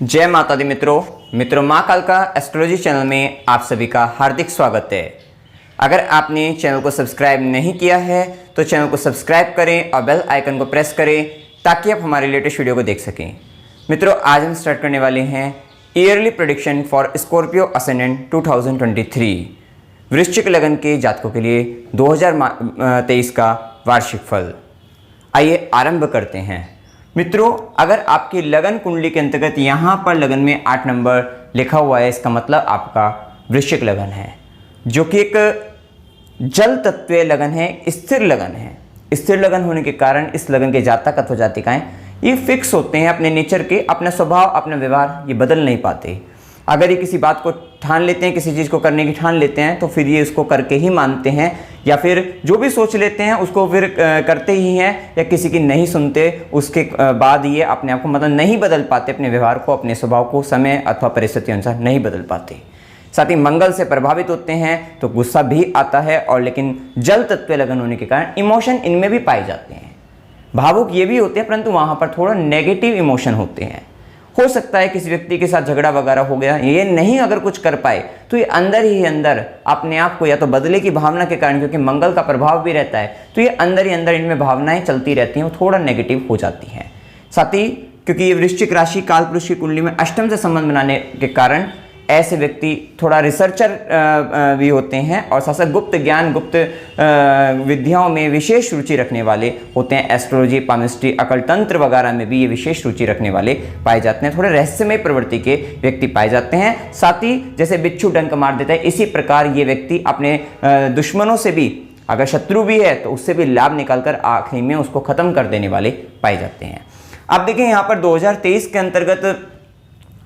जय माता दी मित्रों माँ कालका एस्ट्रोलॉजी चैनल में आप सभी का हार्दिक स्वागत है। अगर आपने चैनल को सब्सक्राइब नहीं किया है तो चैनल को सब्सक्राइब करें और बेल आइकन को प्रेस करें ताकि आप हमारे लेटेस्ट वीडियो को देख सकें। मित्रों, आज हम स्टार्ट करने वाले हैं yearly prediction for Scorpio ascendant 2023 वृश्चिक लगन के जातकों के लिए 2023 का वार्षिक फल। आइए आरंभ करते हैं। मित्रों, अगर आपकी लगन कुंडली के अंतर्गत यहाँ पर लगन में 8 नंबर लिखा हुआ है, इसका मतलब आपका वृश्चिक लगन है, जो कि एक जल तत्वीय लगन है, स्थिर लगन है। स्थिर लगन होने के कारण इस लगन के जातक अथवा जातिकाएं ये फिक्स होते हैं अपने नेचर के, अपना स्वभाव, अपना व्यवहार ये बदल नहीं पाते। अगर ये किसी बात को ठान लेते हैं, किसी चीज़ को करने की ठान लेते हैं, तो फिर ये उसको करके ही मानते हैं, या फिर जो भी सोच लेते हैं उसको फिर करते ही हैं, या किसी की नहीं सुनते। उसके बाद ये अपने आप को मतलब नहीं बदल पाते, अपने व्यवहार को, अपने स्वभाव को समय अथवा परिस्थिति अनुसार नहीं बदल पाते। साथ ही मंगल से प्रभावित होते हैं तो गुस्सा भी आता है, और लेकिन जल तत्व लगन होने के कारण इमोशन इनमें भी पाए जाते हैं। भावुक ये भी होते हैं, परंतु वहाँ पर थोड़ा नेगेटिव इमोशन होते हैं। हो सकता है किसी व्यक्ति के साथ झगड़ा वगैरह हो गया, ये नहीं अगर कुछ कर पाए तो ये अंदर ही अंदर अपने आप को या तो बदले की भावना के कारण, क्योंकि मंगल का प्रभाव भी रहता है, तो ये अंदर ही अंदर इनमें भावनाएं चलती रहती हैं, वो थोड़ा नेगेटिव हो जाती हैं। साथ ही क्योंकि ये वृश्चिक राशि कालपुरुष की कुंडली में अष्टम से संबंध बनाने के कारण ऐसे व्यक्ति थोड़ा रिसर्चर भी होते हैं, और साथ साथ गुप्त ज्ञान, गुप्त विद्याओं में विशेष रुचि रखने वाले होते हैं। एस्ट्रोलॉजी, पामिस्ट्री, अकल तंत्र वगैरह में भी ये विशेष रुचि रखने वाले पाए जाते हैं। थोड़े रहस्यमय प्रवृत्ति के व्यक्ति पाए जाते हैं। साथ ही जैसे बिच्छू डंक मार देता है, इसी प्रकार ये व्यक्ति अपने दुश्मनों से भी, अगर शत्रु भी है तो उससे भी लाभ निकालकर आखिरी में उसको खत्म कर देने वाले पाए जाते हैं। अब देखें यहाँ पर 2023 के अंतर्गत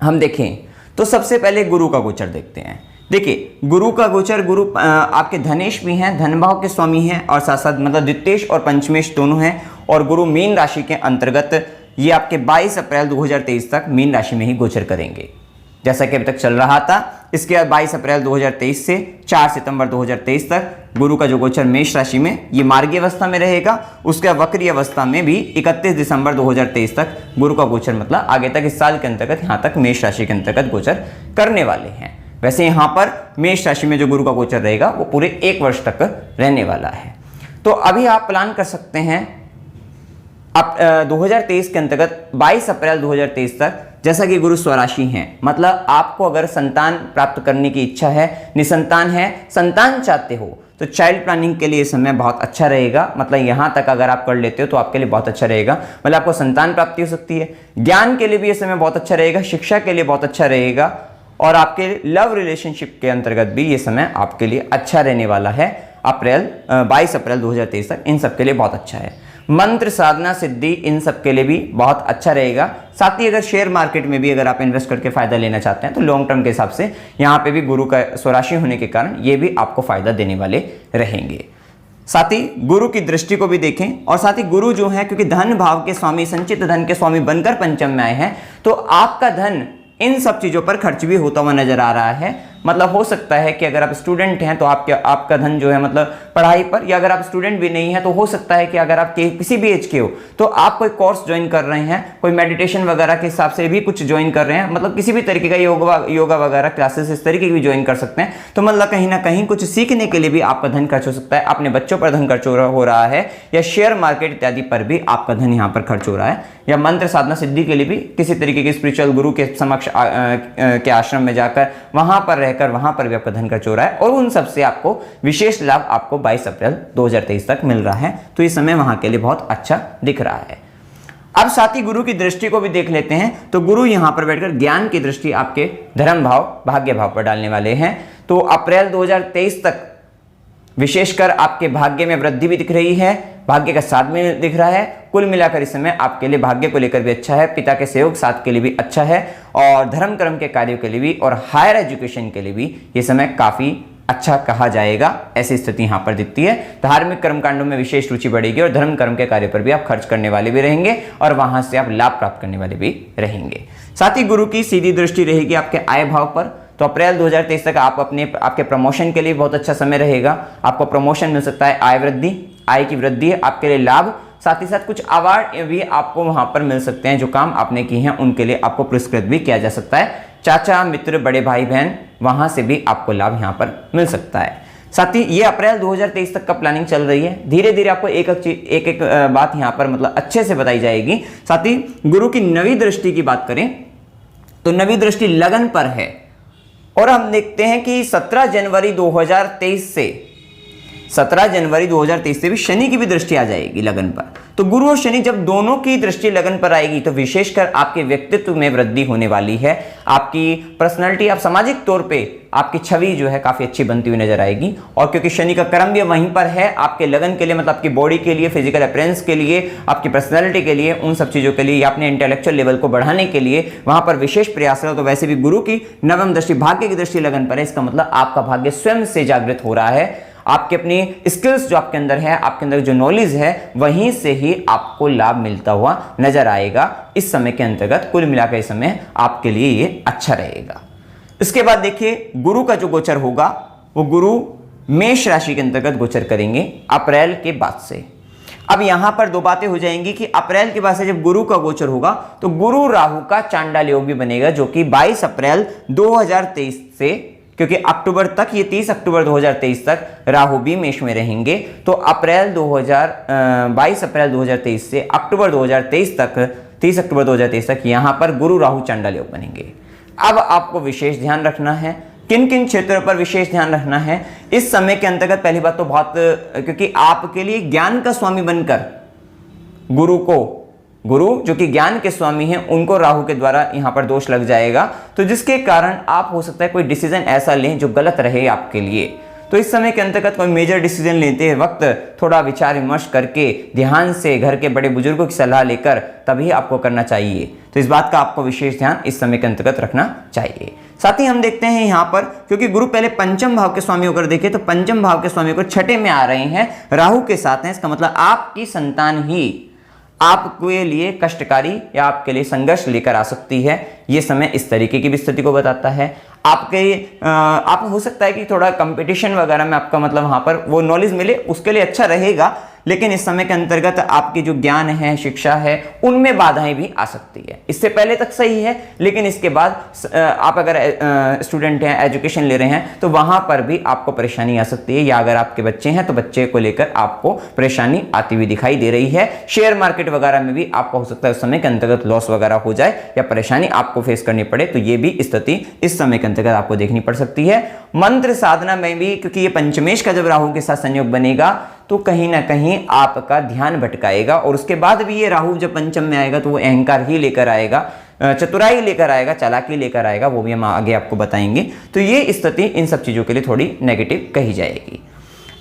हम देखें तो सबसे पहले गुरु का गोचर देखते हैं। देखिए, गुरु का गोचर, गुरु आपके धनेश भी हैं, धन भाव के स्वामी हैं, और साथ साथ मतलब द्वितीयेश और पंचमेश दोनों हैं। और गुरु मीन राशि के अंतर्गत ये आपके 22 अप्रैल 2023 तक मीन राशि में ही गोचर करेंगे, जैसा कि अभी तक चल रहा था। इसके बाद 22 अप्रैल 2023 से 4 सितंबर 2023 तक गुरु का जो गोचर मेष राशि में ये मार्गी अवस्था में रहेगा। उसके बाद वक्री अवस्था में भी 31 दिसंबर 2023 तक गुरु का गोचर, मतलब आगे तक इस साल के अंतर्गत यहाँ तक मेष राशि के अंतर्गत गोचर करने वाले हैं। वैसे यहाँ पर मेष राशि में जो गुरु का गोचर रहेगा वो पूरे 1 वर्ष तक रहने वाला है। तो अभी आप प्लान कर सकते हैं अब 2023 के अंतर्गत 22 अप्रैल 2023 तक, जैसा कि गुरु स्वराशि हैं, मतलब आपको अगर संतान प्राप्त करने की इच्छा है, निसंतान है, संतान चाहते हो, तो चाइल्ड प्लानिंग के लिए समय बहुत अच्छा रहेगा। मतलब यहाँ तक अगर आप कर लेते हो तो आपके लिए बहुत अच्छा रहेगा, मतलब आपको संतान प्राप्ति हो सकती है। ज्ञान के लिए भी ये समय बहुत अच्छा रहेगा, शिक्षा के लिए बहुत अच्छा रहेगा, और आपके लव रिलेशनशिप के अंतर्गत भी ये समय आपके लिए अच्छा रहने वाला है। 22 अप्रैल 2023 तक इन सब के लिए बहुत अच्छा है। मंत्र, साधना, सिद्धि, इन सब के लिए भी बहुत अच्छा रहेगा। साथ ही अगर शेयर मार्केट में भी अगर आप इन्वेस्ट करके फायदा लेना चाहते हैं तो लॉन्ग टर्म के हिसाब से यहाँ पे भी गुरु का स्वराशि होने के कारण ये भी आपको फायदा देने वाले रहेंगे। साथ ही गुरु की दृष्टि को भी देखें, और साथ ही गुरु जो है, क्योंकि धन भाव के स्वामी, संचित धन के स्वामी बनकर पंचम में आए हैं, तो आपका धन इन सब चीज़ों पर खर्च भी होता हुआ नजर आ रहा है। मतलब हो सकता है कि अगर आप स्टूडेंट हैं तो आपका धन जो है मतलब पढ़ाई पर, या अगर आप स्टूडेंट भी नहीं है तो हो सकता है कि अगर आप किसी भी एज के हो तो आप कोई कोर्स ज्वाइन कर रहे हैं, कोई मेडिटेशन वगैरह के हिसाब से भी कुछ ज्वाइन कर रहे हैं, मतलब किसी भी तरीके का योगा वगैरह क्लासेस इस तरीके की भी ज्वाइन कर सकते हैं। तो मतलब कहीं ना कहीं कुछ सीखने के लिए भी आपका धन खर्च हो सकता है, अपने बच्चों पर धन खर्च हो रहा है, या शेयर मार्केट इत्यादि पर भी आपका धन यहाँ पर खर्च हो रहा है, या मंत्र, साधना, सिद्धि के लिए भी किसी तरीके के स्पिरिचुअल गुरु के समक्ष के आश्रम में जाकर वहां पर रहकर वहां पर भी आपका धन खर्च हो रहा है, और उन सब से आपको विशेष लाभ आपको 22 अप्रैल 2023 तक मिल रहा है। तो इस समय वहां के लिए बहुत अच्छा दिख रहा है। अब साथ ही गुरु की दृष्टि को भी देख लेते हैं। तो गुरु यहां पर बैठकर ज्ञान की दृष्टि आपके धर्म भाव, भाग्य भाव पर डालने वाले हैं। तो अप्रैल 2023 तक विशेषकर आपके भाग्य में वृद्धि भी दिख रही है, भाग्य का साथ में दिख रहा है। कुल मिलाकर इस समय आपके लिए भाग्य को लेकर भी अच्छा है, पिता के सहयोग साथ के लिए भी अच्छा है, और धर्म कर्म के कार्यों के लिए भी, और हायर एजुकेशन के लिए भी ये समय काफी अच्छा कहा जाएगा। ऐसी स्थिति यहाँ पर दिखती है। धार्मिक कर्मकांडों में विशेष रुचि बढ़ेगी, और धर्म कर्म के कार्य पर भी आप खर्च करने वाले भी रहेंगे, और वहां से आप लाभ प्राप्त करने वाले भी रहेंगे। साथ ही गुरु की सीधी दृष्टि रहेगी आपके आय भाव पर। तो अप्रैल 2023 तक आपके प्रमोशन के लिए बहुत अच्छा समय रहेगा। आपको प्रमोशन मिल सकता है, आय की वृद्धि है, आपके लिए लाभ साथ ही साथ कुछ अवार्ड भी आपको वहां पर मिल सकते हैं, जो काम आपने किए हैं उनके लिए आपको पुरस्कृत भी किया जा सकता है। चाचा मित्र बड़े भाई बहन वहां से भी आपको लाभ यहां पर मिल सकता है। साथ ही ये अप्रैल 2023 तक का प्लानिंग चल रही है, धीरे धीरे आपको एक एक बात यहां पर मतलब अच्छे से बताई जाएगी। साथ ही गुरु की नवी दृष्टि की बात करें तो नवी दृष्टि लगन पर है, और हम देखते हैं कि 17 जनवरी 2023 से भी शनि की भी दृष्टि आ जाएगी लगन पर। तो गुरु और शनि जब दोनों की दृष्टि लगन पर आएगी तो विशेषकर आपके व्यक्तित्व में वृद्धि होने वाली है। आपकी पर्सनालिटी, आप सामाजिक तौर पे आपकी छवि जो है काफी अच्छी बनती हुई नजर आएगी। और क्योंकि शनि का कर्म भी वहीं पर है, आपके लगन के लिए मतलब आपकी बॉडी के लिए, फिजिकल अपीयरेंस के लिए, आपकी पर्सनैलिटी के लिए, उन सब चीजों के लिए, या अपने इंटेलेक्चुअल लेवल को बढ़ाने के लिए वहां पर विशेष प्रयास है। तो वैसे भी गुरु की नवम दृष्टि भाग्य की दृष्टि लगन पर है, इसका मतलब आपका भाग्य स्वयं से जागृत हो रहा है। आपके अपनी स्किल्स जो आपके अंदर है, आपके अंदर जो नॉलेज है, वहीं से ही आपको लाभ मिलता हुआ नजर आएगा। इस समय के अंतर्गत कुल मिलाकर इस समय आपके लिए ये अच्छा रहेगा। इसके बाद देखिए गुरु का जो गोचर होगा वो गुरु मेष राशि के अंतर्गत गोचर करेंगे अप्रैल के बाद से। अब यहां पर दो बातें हो जाएंगी कि अप्रैल के बाद से जब गुरु का गोचर होगा तो गुरु राहु का चांडाल योग भी बनेगा, जो कि 22 अप्रैल 2023 से, क्योंकि अक्टूबर तक, ये 30 अक्टूबर 2023 तक राहु भी मेष में रहेंगे। तो 22 अप्रैल 2023 से अक्टूबर 2023 तक, 30 अक्टूबर 2023 तक यहां पर गुरु राहु चांडाल योग बनेंगे। अब आपको विशेष ध्यान रखना है, किन किन क्षेत्रों पर विशेष ध्यान रखना है इस समय के अंतर्गत। पहली बात तो बहुत, क्योंकि आपके लिए ज्ञान का स्वामी बनकर गुरु जो कि ज्ञान के स्वामी हैं, उनको राहु के द्वारा यहां पर दोष लग जाएगा, तो जिसके कारण आप हो सकता है कोई डिसीजन ऐसा लें जो गलत रहे आपके लिए। तो इस समय के अंतर्गत कोई मेजर डिसीजन लेते वक्त थोड़ा विचार विमर्श करके, ध्यान से, घर के बड़े बुजुर्गों की सलाह लेकर तभी आपको करना चाहिए। तो इस बात का आपको विशेष ध्यान इस समय के अंतर्गत रखना चाहिए। साथ ही हम देखते हैं यहाँ पर, क्योंकि गुरु पहले पंचम भाव के स्वामी होकर देखे तो पंचम भाव के स्वामी को छठे में आ रहे हैं, राहु के साथ हैं। इसका मतलब आपकी संतान ही आपके लिए कष्टकारी या आपके लिए संघर्ष लेकर आ सकती है। यह समय इस तरीके की भी स्थिति को बताता है। आप हो सकता है कि थोड़ा कंपटीशन वगैरह में आपका मतलब वहां पर वो नॉलेज मिले, उसके लिए अच्छा रहेगा, लेकिन इस समय के अंतर्गत आपकी जो ज्ञान है, शिक्षा है, उनमें बाधाएं भी आ सकती है। इससे पहले तक सही है, लेकिन इसके बाद आप अगर स्टूडेंट हैं, एजुकेशन ले रहे हैं, तो वहां पर भी आपको परेशानी आ सकती है। या अगर आपके बच्चे हैं तो बच्चे को लेकर आपको परेशानी आती हुई दिखाई दे रही है। शेयर मार्केट वगैरह में भी आपको हो सकता है उस समय के अंतर्गत लॉस वगैरह हो जाए या परेशानी आपको फेस करनी पड़े, तो ये भी स्थिति इस समय के अंतर्गत आपको देखनी पड़ सकती है। मंत्र साधना में भी, क्योंकि ये पंचमेश का जब राहु के साथ संयोग बनेगा तो कहीं ना कहीं आपका ध्यान भटकाएगा, और उसके बाद भी ये राहु जब पंचम में आएगा तो वो अहंकार ही लेकर आएगा, चतुराई लेकर आएगा, चालाकी लेकर आएगा, वो भी हम आगे आपको बताएंगे। तो ये स्थिति इन सब चीजों के लिए थोड़ी नेगेटिव कही जाएगी।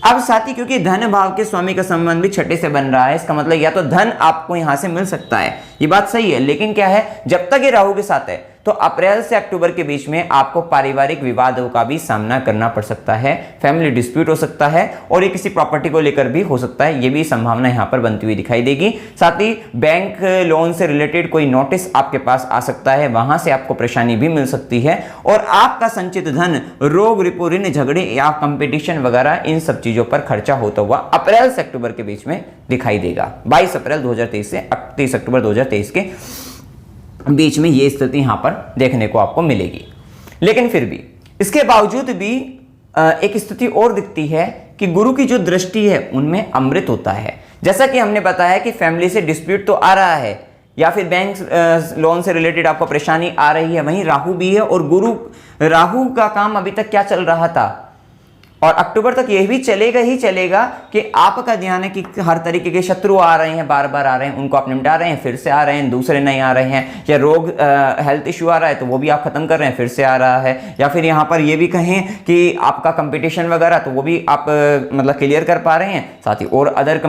अब साथ ही क्योंकि धन भाव के स्वामी का संबंध भी छठे से बन रहा है, इसका मतलब या तो धन आपको यहां से मिल सकता है, ये बात सही है, लेकिन क्या है, जब तक ये राहु के साथ है तो अप्रैल से अक्टूबर के बीच में आपको पारिवारिक विवादों का भी सामना करना पड़ सकता है, फैमिली डिस्प्यूट हो सकता है, और ये किसी प्रॉपर्टी को लेकर भी हो सकता है, ये भी संभावना यहां पर बनती हुई दिखाई देगी। साथ ही बैंक लोन से रिलेटेड कोई नोटिस आपके पास आ सकता है, वहां से आपको परेशानी भी मिल सकती है, और आपका संचित धन रोग, रिपो, ऋण, झगड़े या कंपटीशन वगैरह इन सब चीजों पर खर्चा होता हुआ अप्रैल से अक्टूबर के बीच में दिखाई देगा। 22 अप्रैल 2023 से 30 अक्टूबर 2023 के बीच में ये स्थिति यहां पर देखने को आपको मिलेगी। लेकिन फिर भी इसके बावजूद भी एक स्थिति और दिखती है कि गुरु की जो दृष्टि है उनमें अमृत होता है। जैसा कि हमने बताया कि फैमिली से डिस्प्यूट तो आ रहा है, या फिर बैंक लोन से रिलेटेड आपको परेशानी आ रही है, वहीं राहु भी है, और राहु का काम अभी तक क्या चल रहा था, और अक्टूबर तक यह भी चलेगा ही चलेगा कि आपका ध्यान है कि हर तरीके के शत्रु आ रहे हैं, बार बार आ रहे हैं, उनको आप निपटा रहे हैं, फिर से आ रहे हैं, दूसरे नहीं आ रहे हैं, या रोग हेल्थ इश्यू आ रहा है तो वो भी आप खत्म कर रहे हैं, फिर से आ रहा है, या फिर यहाँ पर ये भी कहें कि आपका कंपटीशन वगैरह तो वो भी आप मतलब क्लियर कर पा रहे हैं। साथ ही और अदर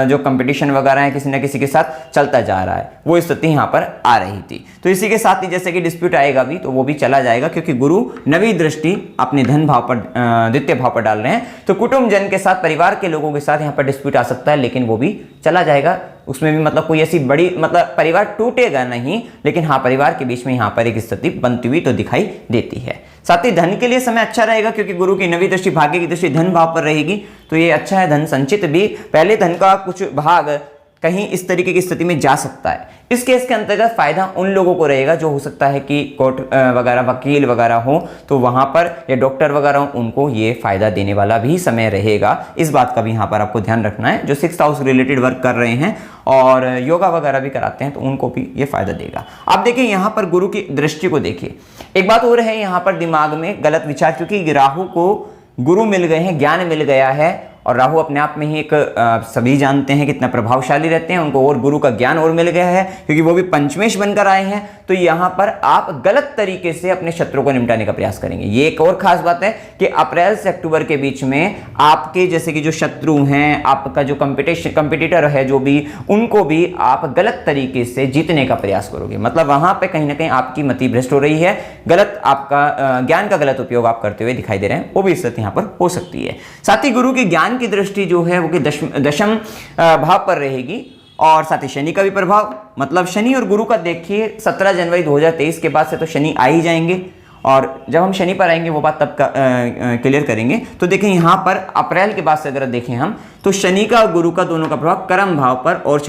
जो कंपटीशन वगैरह है किसी न किसी के साथ चलता जा रहा है, वो स्थिति यहाँ पर आ रही थी। तो इसी के साथ ही जैसे कि डिस्प्यूट आएगा भी तो वो भी चला जाएगा, क्योंकि गुरु नवी दृष्टि अपने धन भाव पर, द्वितीय भाव पर डाल रहे हैं। तो कुटुंब जन के साथ, परिवार के लोगों के साथ यहाँ पर डिस्प्यूट आ सकता है, लेकिन वो भी चला जाएगा। उसमें भी मतलब कोई ऐसी बड़ी मतलब परिवार टूटेगा नहीं, लेकिन हाँ परिवार के बीच में यहाँ पर एक स्थिति बनती हुई तो दिखाई देती है। साथ ही धन के लिए समय अच्छा रहेगा, क्योंकि गुरु की नवी दृष्टि, भाग्य की दृष्टि धन भाव पर रहेगी, तो ये अच्छा है। धन संचित भी, पहले धन का कुछ भाग कहीं इस तरीके की स्थिति में जा सकता है। इस केस के अंतर्गत फायदा उन लोगों को रहेगा जो हो सकता है कि कोर्ट वगैरह वकील वगैरह हो, तो वहां पर या डॉक्टर वगैरह हो, उनको ये फायदा देने वाला भी समय रहेगा। इस बात का भी यहाँ पर आपको ध्यान रखना है। जो 6th हाउस रिलेटेड वर्क कर रहे हैं और योगा वगैरह भी कराते हैं तो उनको भी ये फायदा देगा। अब देखिए यहाँ पर गुरु की दृष्टि को देखिए। एक बात और है यहाँ पर दिमाग में गलत विचार, क्योंकि राहु को गुरु मिल गए हैं, ज्ञान मिल गया है, और राहु अपने आप में ही एक सभी जानते हैं कितना प्रभावशाली रहते हैं, उनको और गुरु का ज्ञान और मिल गया है क्योंकि वो भी पंचमेश बनकर आए हैं। तो यहाँ पर आप गलत तरीके से अपने शत्रु को निपटाने का प्रयास करेंगे। ये एक और खास बात है कि अप्रैल से अक्टूबर के बीच में आपके जैसे कि जो शत्रु हैं, आपका जो कंपिटिटर है जो भी, उनको भी आप गलत तरीके से जीतने का प्रयास करोगे। मतलब वहां पर कहीं ना कहीं आपकी मति भ्रष्ट हो रही है, गलत आपका ज्ञान का गलत उपयोग आप करते हुए दिखाई दे रहे हैं, वो भी स्थिति यहाँ पर हो सकती है। साथ ही गुरु के ज्ञान की दृष्टि जो है वो कि दशम भाव पर रहेगी, और साथ ही शनि का भी प्रभाव, मतलब शनि और गुरु का देखिए 17 जनवरी 2023 के बाद से तो शनि आ ही जाएंगे, और जब हम शनि पर आएंगे वो बात तब क्लियर करेंगे। तो देखें यहाँ पर अप्रैल के बाद से अगर देखें हम तो शनि का और गुरु का दोनों का प्रभाव कर्म भाव पर और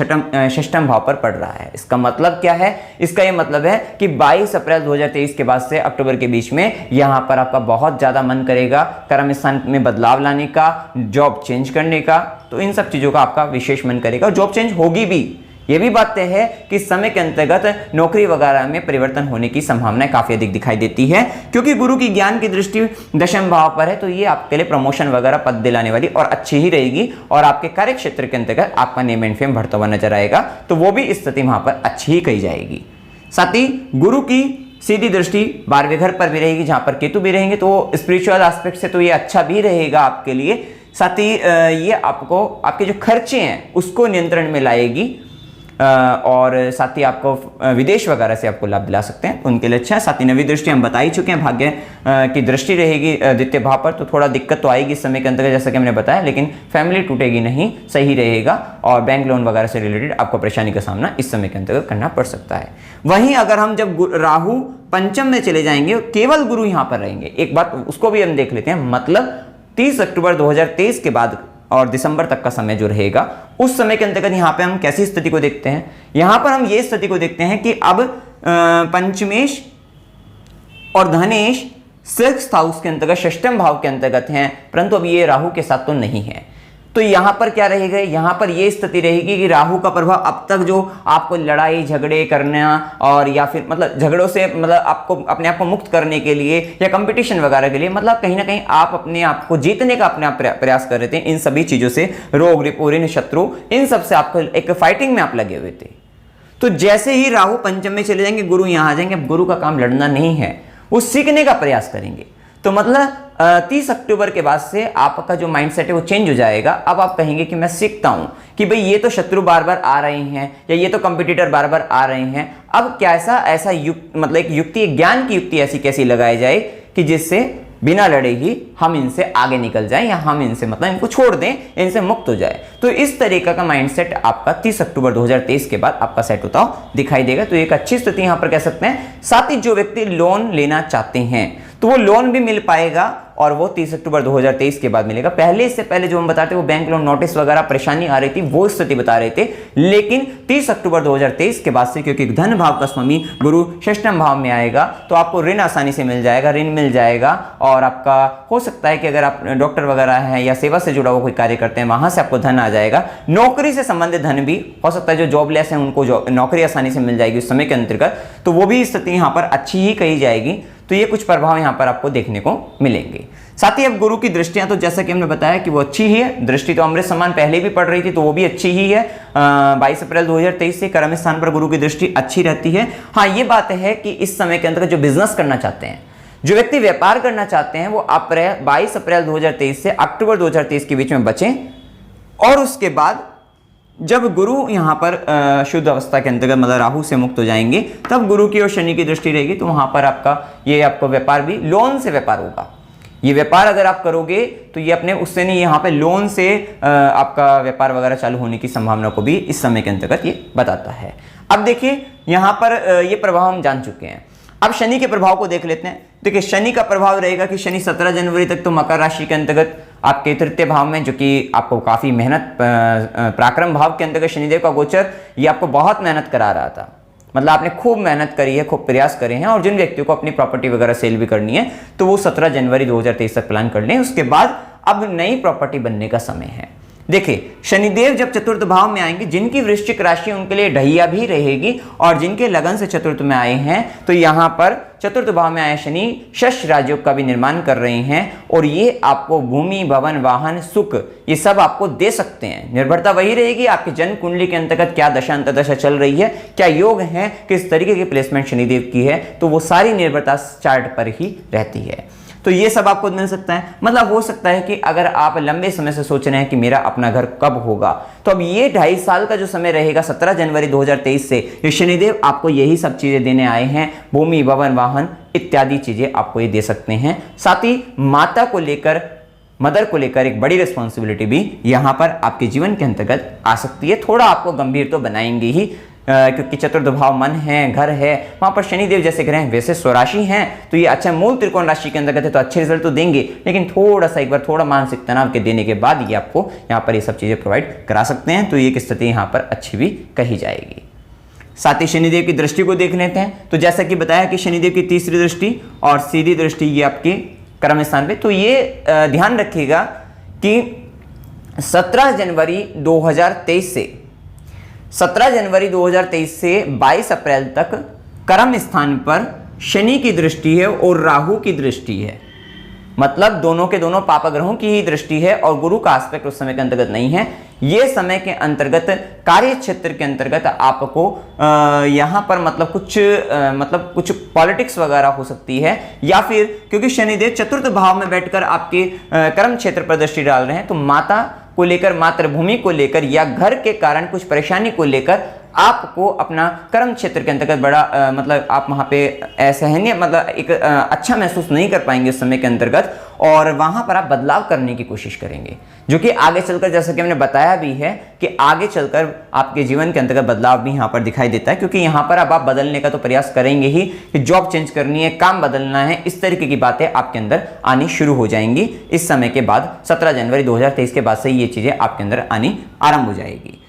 षष्ठम भाव पर पड़ रहा है। इसका मतलब क्या है? इसका ये मतलब है कि 22 अप्रैल 2023 के बाद से अक्टूबर के बीच में यहाँ पर आपका बहुत ज्यादा मन करेगा कर्म स्थान में बदलाव लाने का, जॉब चेंज करने का। तो इन सब चीजों का आपका विशेष मन करेगा और जॉब चेंज होगी भी। ये भी बात है कि समय के अंतर्गत नौकरी वगैरह में परिवर्तन होने की संभावनाएं काफी अधिक दिखाई देती है, क्योंकि गुरु की ज्ञान की दृष्टि दशम भाव पर है। तो ये आपके लिए प्रमोशन वगैरह पद दिलाने वाली और अच्छी ही रहेगी, और आपके कार्य क्षेत्र के अंतर्गत आपका नेम एंड फेम बढ़ता हुआ नजर आएगा। तो वो भी स्थिति वहां पर अच्छी ही कही जाएगी। साथ ही गुरु की सीधी दृष्टि 12वें घर पर भी रहेगी, जहां पर केतु भी रहेंगे, तो स्पिरिचुअल एस्पेक्ट से तो ये अच्छा भी रहेगा आपके लिए। साथ ही ये आपको आपके जो खर्चे हैं उसको नियंत्रण में लाएगी, और साथ ही आपको विदेश वगैरह से आपको लाभ दिला सकते हैं, उनके लिए अच्छा है। साथ ही नवी दृष्टि हम बता ही चुके हैं, भाग्य की दृष्टि रहेगी द्वितीय भाव पर, तो थोड़ा दिक्कत तो आएगी इस समय के अंतर्गत जैसा कि हमने बताया, लेकिन फैमिली टूटेगी नहीं, सही रहेगा। और बैंक लोन वगैरह से रिलेटेड आपको परेशानी का सामना इस समय के अंतर्गत करना पड़ सकता है। वहीं अगर हम जब राहु पंचम में चले जाएंगे, केवल गुरु यहां पर रहेंगे, एक बात उसको भी हम देख लेते हैं। मतलब 30 अक्टूबर 2023 के बाद और दिसंबर तक का समय जो रहेगा, उस समय के अंतर्गत यहाँ पे हम कैसी स्थिति को देखते हैं? यहाँ पर हम ये स्थिति को देखते हैं कि अब पंचमेश और धनेश 6th हाउस के अंतर्गत षष्ठम भाव के अंतर्गत हैं, परंतु अब ये राहु के साथ तो नहीं है। तो यहां पर क्या रहेगा? यहां पर यह स्थिति रहेगी कि राहु का प्रभाव अब तक जो आपको लड़ाई झगड़े करना और या फिर मतलब झगड़ों से मतलब आपको अपने आप को मुक्त करने के लिए या कंपटीशन वगैरह के लिए, मतलब कहीं ना कहीं आप अपने आप को जीतने का अपने आप प्रयास कर रहे थे। इन सभी चीजों से, रोग रिपुण शत्रु, इन सब से आपको एक फाइटिंग में आप लगे हुए थे। तो जैसे ही राहु पंचम में चले जाएंगे, गुरु यहां आ जाएंगे। अब गुरु का काम लड़ना नहीं है, वो सीखने का प्रयास करेंगे। तो मतलब 30 अक्टूबर के बाद से आपका जो माइंडसेट है वो चेंज हो जाएगा। अब आप कहेंगे कि मैं सीखता हूं कि भाई ये तो शत्रु बार बार आ रहे हैं या ये तो कंपटीटर बार बार आ रहे हैं, अब कैसा ऐसा मतलब एक युक्ति, ज्ञान की युक्ति ऐसी कैसी लगाई जाए कि जिससे बिना लड़े ही हम इनसे आगे निकल जाएं, या हम इनसे मतलब इनको छोड़ दें, इनसे मुक्त हो जाए। तो इस तरीका का माइंडसेट आपका 30 अक्टूबर 2023 के बाद आपका सेट होता दिखाई देगा। तो एक अच्छी स्थिति यहां पर कह सकते हैं। साथ ही जो व्यक्ति लोन लेना चाहते हैं तो वो लोन भी मिल पाएगा, और वो 30 अक्टूबर 2023 के बाद मिलेगा। पहले, इससे पहले जो हम बताते वो बैंक लोन नोटिस वगैरह परेशानी आ रही थी, वो स्थिति बता रहे थे। लेकिन 30 अक्टूबर 2023 के बाद से, क्योंकि धन भाव का स्वामी गुरु षष्ठम भाव में आएगा, तो आपको ऋण आसानी से मिल जाएगा, ऋण मिल जाएगा। और आपका हो सकता है कि अगर आप डॉक्टर वगैरह हैं या सेवा से जुड़ा हुआ कोई कार्य करते हैं, वहां से आपको धन आ जाएगा। नौकरी से संबंधित धन भी हो सकता है, जो जॉबलेस हैं उनको नौकरी आसानी से मिल जाएगी उस समय के अंतर्गत। तो वो भी स्थिति यहाँ पर अच्छी ही कही जाएगी। तो ये कुछ प्रभाव यहाँ पर आपको देखने को मिलेंगे। साथ ही अब गुरु की दृष्टियां, तो जैसा कि हमने बताया कि वो अच्छी ही है। दृष्टि तो अमृत समान पहले भी पड़ रही थी, तो वो भी अच्छी ही है। 22 अप्रैल 2023 से कर्म स्थान पर गुरु की दृष्टि अच्छी रहती है। हाँ, ये बात है कि इस समय के अंतर्गत जो बिजनेस करना चाहते हैं, जो व्यक्ति व्यापार करना चाहते हैं, वो 22 अप्रैल 2023 से अक्टूबर 2023 के बीच में बचें। और उसके बाद जब गुरु यहाँ पर शुद्ध अवस्था के अंतर्गत मतलब राहु से मुक्त हो जाएंगे, तब गुरु की और शनि की दृष्टि रहेगी। तो वहां पर आपको व्यापार भी लोन से व्यापार होगा। ये व्यापार अगर आप करोगे तो ये अपने उससे नहीं, यहाँ पे लोन से आपका व्यापार वगैरह चालू होने की संभावना को भी इस समय के अंतर्गत ये बताता है। अब देखिए यहाँ पर ये प्रभाव हम जान चुके हैं। अब शनि के प्रभाव को देख लेते हैं। देखिए शनि का प्रभाव रहेगा कि शनि 17 जनवरी तक तो मकर राशि के अंतर्गत आपके तृतीय भाव में, जो कि आपको काफ़ी मेहनत, पराक्रम भाव के अंतर्गत शनिदेव का गोचर ये आपको बहुत मेहनत करा रहा था। मतलब आपने खूब मेहनत करी है, खूब प्रयास करे हैं, और जिन व्यक्तियों को अपनी प्रॉपर्टी वगैरह सेल भी करनी है तो वो 17 जनवरी 2023 तक प्लान कर लें। उसके बाद अब नई प्रॉपर्टी बनने का समय है। देखिए, शनिदेव जब चतुर्थ भाव में आएंगे, जिनकी वृश्चिक राशि उनके लिए ढैया भी रहेगी, और जिनके लगन से चतुर्थ में आए हैं तो यहाँ पर चतुर्थ भाव में आए शनि शश राजयोग का भी निर्माण कर रहे हैं, और ये आपको भूमि, भवन, वाहन, सुख ये सब आपको दे सकते हैं। निर्भरता वही रहेगी आपकी जन्म कुंडली के अंतर्गत क्या दशा अंतर्दशा चल रही है, क्या योग है, किस तरीके की प्लेसमेंट शनिदेव की है, तो वो सारी निर्भरता चार्ट पर ही रहती है। तो ये सब आपको मिल सकता है। मतलब हो सकता है कि अगर आप लंबे समय से सोच रहे हैं कि मेरा अपना घर कब होगा, तो अब ये 2.5 साल का जो समय रहेगा 17 जनवरी 2023 से, ये शनिदेव आपको यही सब चीजें देने आए हैं। भूमि, भवन, वाहन इत्यादि चीजें आपको ये दे सकते हैं। साथ ही माता को लेकर, मदर को लेकर एक बड़ी रिस्पॉन्सिबिलिटी भी यहां पर आपके जीवन के अंतर्गत आ सकती है। थोड़ा आपको गंभीर तो बनाएंगे ही, क्योंकि चतुर्थ भाव मन है, घर है, वहां पर शनिदेव जैसे ग्रह हैं, वैसे स्वराशि हैं तो ये अच्छा मूल त्रिकोण राशि के अंतर्गत है तो अच्छे रिजल्ट तो देंगे, लेकिन थोड़ा सा एक बार थोड़ा मानसिक तनाव के देने के बाद ये आपको यहाँ पर ये सब चीजें प्रोवाइड करा सकते हैं। तो ये एक स्थिति यहाँ पर अच्छी भी कही जाएगी। साथ ही शनिदेव की दृष्टि को देख लेते हैं। तो जैसा कि बताया कि शनिदेव की तीसरी दृष्टि और सीधी दृष्टि ये आपके कर्म स्थान पे, तो ये ध्यान रखिएगा कि 17 जनवरी 2023 से 22 अप्रैल तक कर्म स्थान पर शनि की दृष्टि है और राहु की दृष्टि है। मतलब दोनों के दोनों पाप ग्रहों की ही दृष्टि है, और गुरु का एस्पेक्ट उस समय के अंतर्गत नहीं है। ये समय के अंतर्गत कार्य क्षेत्र के अंतर्गत आपको यहाँ पर मतलब कुछ पॉलिटिक्स वगैरह हो सकती है, या फिर क्योंकि शनिदेव चतुर्थ भाव में बैठकर आपके कर्म क्षेत्र पर दृष्टि डाल रहे हैं, तो माता को लेकर, मातृभूमि को लेकर, या घर के कारण कुछ परेशानी को लेकर आपको अपना कर्म क्षेत्र के अंतर्गत बड़ा मतलब आप वहाँ पे असहनीय मतलब एक अच्छा महसूस नहीं कर पाएंगे इस समय के अंतर्गत, और वहाँ पर आप बदलाव करने की कोशिश करेंगे, जो कि आगे चलकर, जैसा कि हमने बताया भी है कि आगे चलकर आपके जीवन के अंतर्गत बदलाव भी यहाँ पर दिखाई देता है। क्योंकि यहाँ पर अब आप बदलने का तो प्रयास करेंगे ही, कि जॉब चेंज करनी है, काम बदलना है, इस तरीके की बातें आपके अंदर आनी शुरू हो जाएंगी इस समय के बाद। 17 जनवरी 2023 के बाद से ये चीजें आपके अंदर आनी आरंभ हो जाएगी।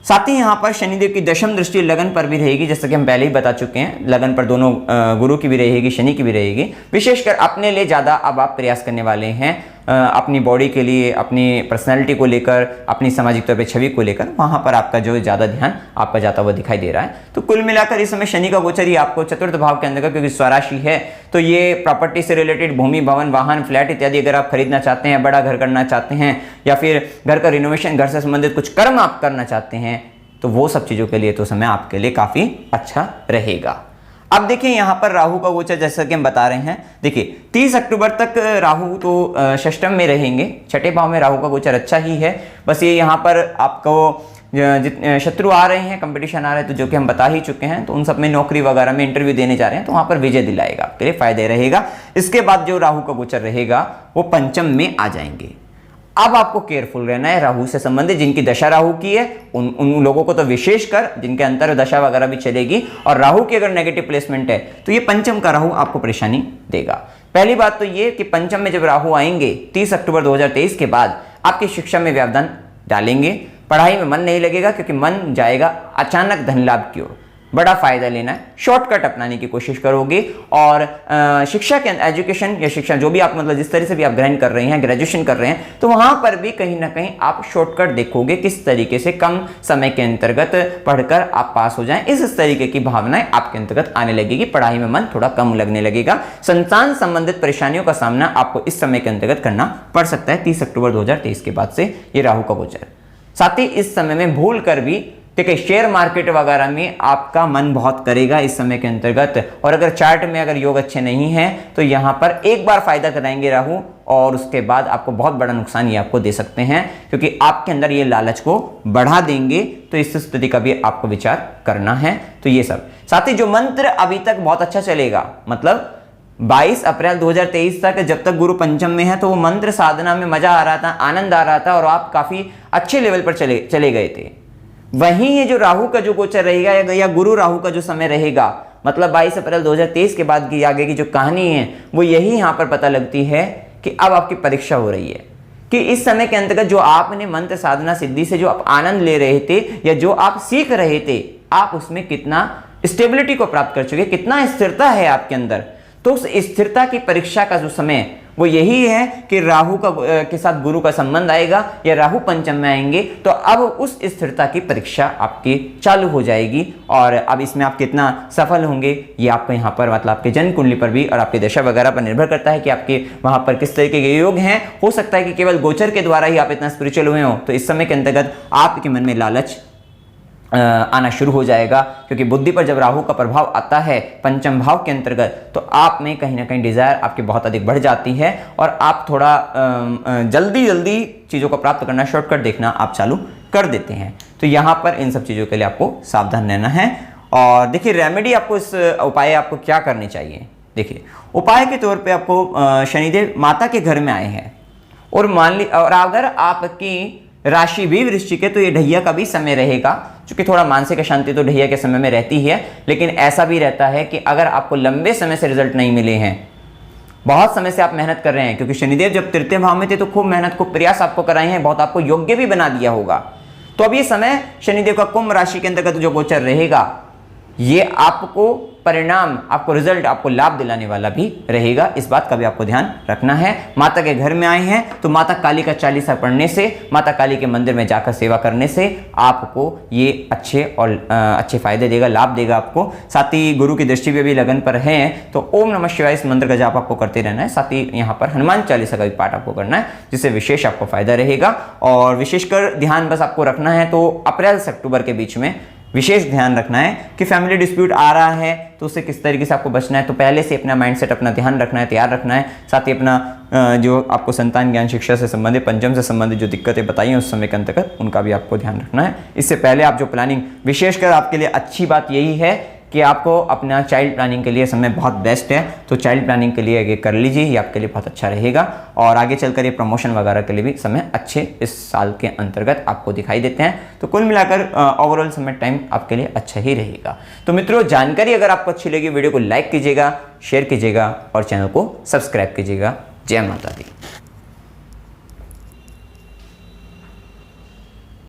साथ ही यहाँ पर शनिदेव की दशम दृष्टि लगन पर भी रहेगी, जैसा कि हम पहले ही बता चुके हैं। लगन पर दोनों गुरु की भी रहेगी, शनि की भी रहेगी। विशेषकर अपने लिए ज़्यादा अब आप प्रयास करने वाले हैं, अपनी बॉडी के लिए, अपनी पर्सनैलिटी को लेकर, अपनी सामाजिक तौर पर छवि को लेकर, वहाँ पर आपका जो ज़्यादा ध्यान आपका जाता हुआ दिखाई दे रहा है। तो कुल मिलाकर इस समय शनि का गोचर ही आपको चतुर्थ भाव के अंदर, क्योंकि स्वराशि है, तो ये प्रॉपर्टी से रिलेटेड भूमि, भवन, वाहन, फ्लैट इत्यादि अगर आप खरीदना चाहते हैं, बड़ा घर करना चाहते हैं, या फिर घर का रिनोवेशन, घर से संबंधित कुछ कर्म आप करना चाहते हैं, तो वो सब चीज़ों के लिए तो समय आपके लिए काफ़ी अच्छा रहेगा। अब देखिए यहाँ पर राहु का गोचर, जैसा कि हम बता रहे हैं, देखिए 30 अक्टूबर तक राहु तो षष्टम में रहेंगे, छठे भाव में राहु का गोचर अच्छा ही है। बस ये यहाँ पर आपको शत्रु आ रहे हैं, कंपटीशन आ रहा है, तो जो कि हम बता ही चुके हैं, तो उन सब में नौकरी वगैरह में इंटरव्यू देने जा रहे हैं, तो वहाँ पर विजय दिलाएगा, आपके लिए फायदे रहेगा। इसके बाद जो राहु का गोचर रहेगा वो पंचम में आ जाएंगे। अब आपको केयरफुल रहना है राहु से संबंधित। जिनकी दशा राहु की है उन लोगों को तो विशेषकर, जिनके अंतर दशा वगैरह भी चलेगी, और राहु की अगर नेगेटिव प्लेसमेंट है तो ये पंचम का राहु आपको परेशानी देगा। पहली बात तो ये कि पंचम में जब राहु आएंगे 30 अक्टूबर 2023 के बाद, आपकी शिक्षा में व्यवधान डालेंगे, पढ़ाई में मन नहीं लगेगा, क्योंकि मन जाएगा अचानक धन लाभ की ओर। बड़ा फायदा लेना है, शॉर्टकट अपनाने की कोशिश करोगे, और शिक्षा के एजुकेशन या शिक्षा जो भी आप मतलब जिस तरह से भी आप ग्रहण कर रहे हैं, ग्रेजुएशन कर रहे हैं, तो वहां पर भी कहीं ना कहीं आप शॉर्टकट देखोगे, किस तरीके से कम समय के अंतर्गत पढ़कर आप पास हो जाएं। इस तरीके की भावनाएं आपके अंतर्गत आने लगेगी, पढ़ाई में मन थोड़ा कम लगने लगेगा। संतान संबंधित परेशानियों का सामना आपको इस समय के अंतर्गत करना पड़ सकता है 30 अक्टूबर 2023 के बाद से ये राहु का गोचर। साथ ही इस समय में भूल कर भी ठीक है शेयर मार्केट वगैरह में आपका मन बहुत करेगा इस समय के अंतर्गत, और अगर चार्ट में अगर योग अच्छे नहीं है तो यहाँ पर एक बार फायदा कराएंगे राहु, और उसके बाद आपको बहुत बड़ा नुकसान ये आपको दे सकते हैं, क्योंकि आपके अंदर ये लालच को बढ़ा देंगे। तो इस स्थिति का भी आपको विचार करना है। तो ये सब, साथ ही जो मंत्र अभी तक बहुत अच्छा चलेगा, मतलब 22 अप्रैल 2023 तक जब तक गुरु पंचम में है, तो वो मंत्र साधना में मजा आ रहा था, आनंद आ रहा था, और आप काफी अच्छे लेवल पर चले गए थे। वहीं ये जो राहु का जो गोचर रहेगा या गुरु राहु का जो समय रहेगा, मतलब 22 अप्रैल 2023 के बाद की आगे की जो कहानी है वो यही यहाँ पर पता लगती है कि अब आपकी परीक्षा हो रही है। कि इस समय के अंतर्गत जो आपने मंत्र साधना सिद्धि से जो आप आनंद ले रहे थे या जो आप सीख रहे थे, आप उसमें कितना स्टेबिलिटी को प्राप्त कर चुके, कितना स्थिरता है आपके अंदर। तो उस स्थिरता की परीक्षा का जो समय वो यही है कि राहु का के साथ गुरु का संबंध आएगा या राहु पंचम में आएंगे, तो अब उस स्थिरता की परीक्षा आपकी चालू हो जाएगी। और अब इसमें आप कितना सफल होंगे ये आपको यहाँ पर मतलब आपके जन्म कुंडली पर भी और आपकी दशा वगैरह पर निर्भर करता है कि आपके वहाँ पर किस तरीके के योग हैं। हो सकता है कि केवल गोचर के द्वारा ही आप इतना स्पिरिचुअल हुए हो, तो इस समय के अंतर्गत आपके मन में लालच आना शुरू हो जाएगा, क्योंकि बुद्धि पर जब राहु का प्रभाव आता है पंचम भाव के अंतर्गत, तो आप में कहीं ना कहीं डिजायर आपकी बहुत अधिक बढ़ जाती है और आप थोड़ा जल्दी चीज़ों को प्राप्त करना, शॉर्टकट देखना आप चालू कर देते हैं। तो यहाँ पर इन सब चीज़ों के लिए आपको सावधान रहना है। और देखिए रेमेडी आपको इस उपाय आपको क्या करने चाहिए। देखिए उपाय के तौर पर आपको शनिदेव माता के घर में आए हैं और मान ली, और अगर आपकी राशि भी वृश्चिक है तो ये ढैया का भी समय रहेगा, क्योंकि थोड़ा मानसिक अशांति तो ढैया के समय में रहती है। लेकिन ऐसा भी रहता है कि अगर आपको लंबे समय से रिजल्ट नहीं मिले हैं, बहुत समय से आप मेहनत कर रहे हैं, क्योंकि शनिदेव जब तृतीय भाव में थे तो खूब मेहनत को प्रयास आपको कराए हैं, बहुत आपको योग्य भी बना दिया होगा। तो अब ये समय शनिदेव का कुंभ राशि के अंतर्गत जो गोचर रहेगा, ये आपको परिणाम, आपको रिजल्ट, आपको लाभ दिलाने वाला भी रहेगा। इस बात का भी आपको ध्यान रखना है। माता के घर में आए हैं तो माता काली का चालीसा पढ़ने से, माता काली के मंदिर में जाकर सेवा करने से आपको ये अच्छे फायदे देगा, लाभ देगा आपको। साथ ही गुरु की दृष्टि भी लगन पर है तो ओम नमः शिवाय इस मंत्र का जाप आपको करते रहना है। साथ ही यहाँ पर हनुमान चालीसा का भी पाठ आपको करना है, जिससे विशेष आपको फायदा रहेगा। और विशेषकर ध्यान बस आपको रखना है तो अप्रैल से अक्टूबर के बीच में विशेष ध्यान रखना है कि फैमिली डिस्प्यूट आ रहा है तो उससे किस तरीके से आपको बचना है। तो पहले से अपना माइंडसेट, अपना ध्यान रखना है, तैयार रखना है। साथ ही अपना जो आपको संतान ज्ञान शिक्षा से संबंधित, पंचम से संबंधित जो दिक्कतें बताई हैं उस समय के अंतर्गत उनका भी आपको ध्यान रखना है। इससे पहले आप जो प्लानिंग, विशेषकर आपके लिए अच्छी बात यही है कि आपको अपना चाइल्ड प्लानिंग के लिए समय बहुत बेस्ट है, तो चाइल्ड प्लानिंग के लिए ये कर लीजिए, ये आपके लिए बहुत अच्छा रहेगा। और आगे चलकर ये प्रमोशन वगैरह के लिए भी समय अच्छे इस साल के अंतर्गत आपको दिखाई देते हैं। तो कुल मिलाकर ओवरऑल समय टाइम आपके लिए अच्छा ही रहेगा। तो मित्रों, जानकारी अगर आपको अच्छी लगी, वीडियो को लाइक कीजिएगा, शेयर कीजिएगा और चैनल को सब्सक्राइब कीजिएगा। जय माता दी।